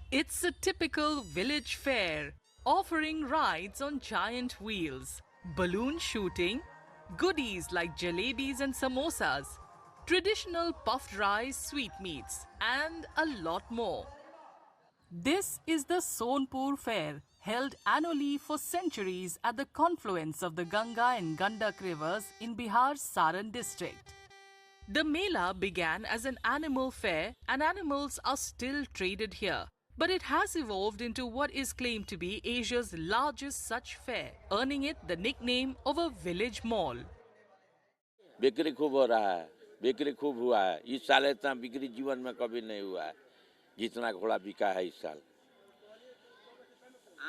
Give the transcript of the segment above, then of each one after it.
It's a typical village fair, offering rides on giant wheels, balloon shooting, goodies like jalebis and samosas, traditional puffed rice sweetmeats, and a lot more. This is the Sonpur Fair, held annually for centuries at the confluence of the Ganga and Gandak rivers in Bihar's Saran district. The Mela began as an animal fair and animals are still traded here. But it has evolved into what is claimed to be Asia's largest such fair, earning it the nickname of a village mall. बिक्री खूब हो रहा है, बिक्री खूब हुआ है। इस साल इतना बिक्री जीवन में कभी नहीं हुआ है जितना घोड़ा बिका है इस साल।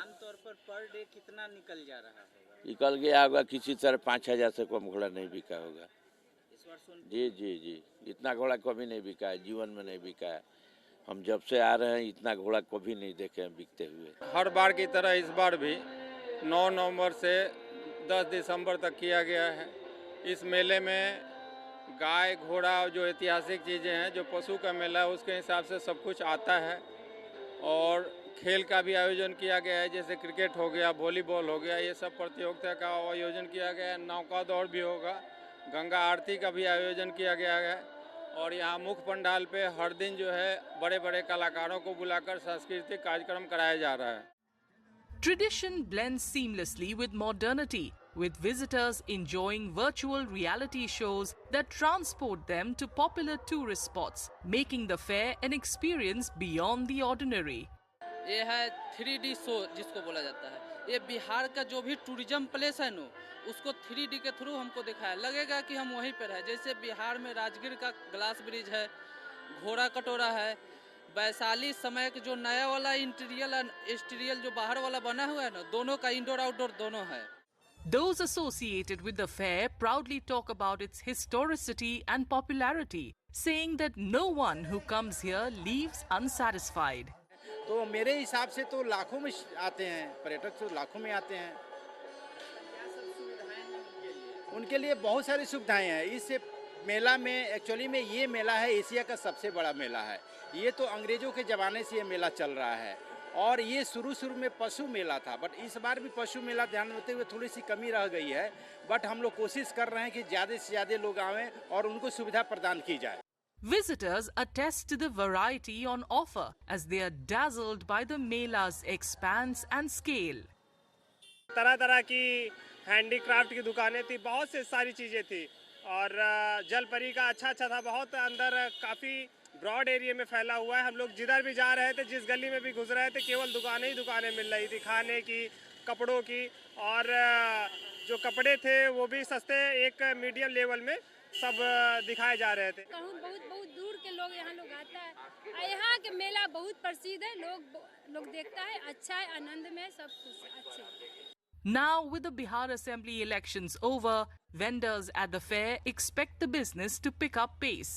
आमतौर पर डे कितना निकल जा रहा होगा? निकल गया होगा किसी तरह 5,000 से कम घोड़ा नहीं बिका होगा। इस बार जी जी जी, इतना घोड़ा कभी नहीं बिका है, जीवन में नहीं बिका है। हम जब से आ रहे हैं इतना घोड़ा कभी नहीं देखे हैं बिकते हुए। हर बार की तरह इस बार भी 9 नवंबर से 10 दिसंबर तक किया गया है। इस मेले में गाय घोड़ा जो ऐतिहासिक चीज़ें हैं, जो पशु का मेला है उसके हिसाब से सब कुछ आता है। और खेल का भी आयोजन किया गया है, जैसे क्रिकेट हो गया, वॉलीबॉल हो गया, ये सब प्रतियोगिता का आयोजन किया गया है। नौका दौड़ भी होगा, गंगा आरती का भी आयोजन किया गया है। और यहाँ मुख्य पंडाल पे हर दिन जो है बड़े बड़े कलाकारों को बुलाकर सांस्कृतिक कार्यक्रम कराया जा रहा है। Tradition blends seamlessly with modernity, with visitors enjoying virtual reality shows that transport them to popular tourist spots, making the fair an experience beyond the ordinary. ये है 3D शो जिसको बोला जाता है। ये बिहार का जो भी टूरिज्म प्लेस है नो, उसको 3D के थ्रू हमको दिखाया, लगेगा कि हम वहीं पर है। जैसे बिहार में राजगीर का ग्लास ब्रिज है, घोड़ा कटोरा है, वैशाली समय का जो नया वाला इंटीरियल जो बाहर वाला बना हुआ है ना, दोनों का इंडोर आउटडोर दोनों है। Those associated with the fair proudly talk about its historicity and popularity, saying that no one who comes here leaves unsatisfied. तो मेरे हिसाब से तो लाखों में आते हैं पर्यटक, तो लाखों में आते हैं। उनके लिए बहुत सारी सुविधाएं हैं इस मेला में। एक्चुअली में ये मेला है एशिया का सबसे बड़ा मेला है। ये तो अंग्रेजों के ज़माने से ये मेला चल रहा है और ये शुरू में पशु मेला था, बट इस बार भी पशु मेला ध्यान रखते हुए थोड़ी सी कमी रह गई है। बट हम लोग कोशिश कर रहे हैं कि ज़्यादा से ज़्यादा लोग आवें और उनको सुविधा प्रदान की जाए। Visitors attest to the variety on offer as they are dazzled by the mela's expanse and scale. तरह तरह की हैंडीक्राफ्ट की दुकानें थी, बहुत से सारी चीज़ें थी और जलपरी का अच्छा था। बहुत अंदर काफ़ी ब्रॉड एरिया में फैला हुआ है। हम लोग जिधर भी जा रहे थे, जिस गली में भी गुजर रहे थे, केवल दुकानें ही दुकानें मिल रही थी, खाने की, कपड़ों की। और जो कपड़े थे वो भी सस्ते, एक मीडियम लेवल में सब दिखाए जा रहे थे। बहुत दूर के लोग यहाँ लोग आता है। यहाँ के मेला बहुत प्रसिद्ध है, लोग देखता है, अच्छा है, आनंद में सब कुछ अच्छे। Now, with the Bihar Assembly elections over, vendors at the fair expect the business to pick up pace.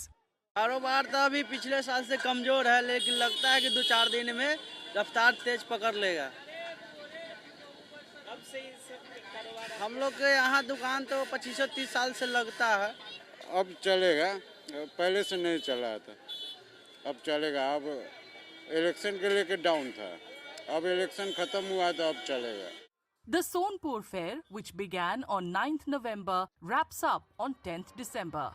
कारोबार तो अभी पिछले साल से कमजोर है, लेकिन लगता है कि 2-4 दिन में रफ्तार तेज पकड़ लेगा। अब से कारोबार हम लोग के यहाँ दुकान तो 25-30 साल से लगता है। अब चलेगा, पहले से नहीं चला था, अब चलेगा। अब इलेक्शन के लेके डाउन था, अब इलेक्शन खत्म हुआ तो अब चलेगा। The Sonpur Fair, which began on 9th November, wraps up on 10th December.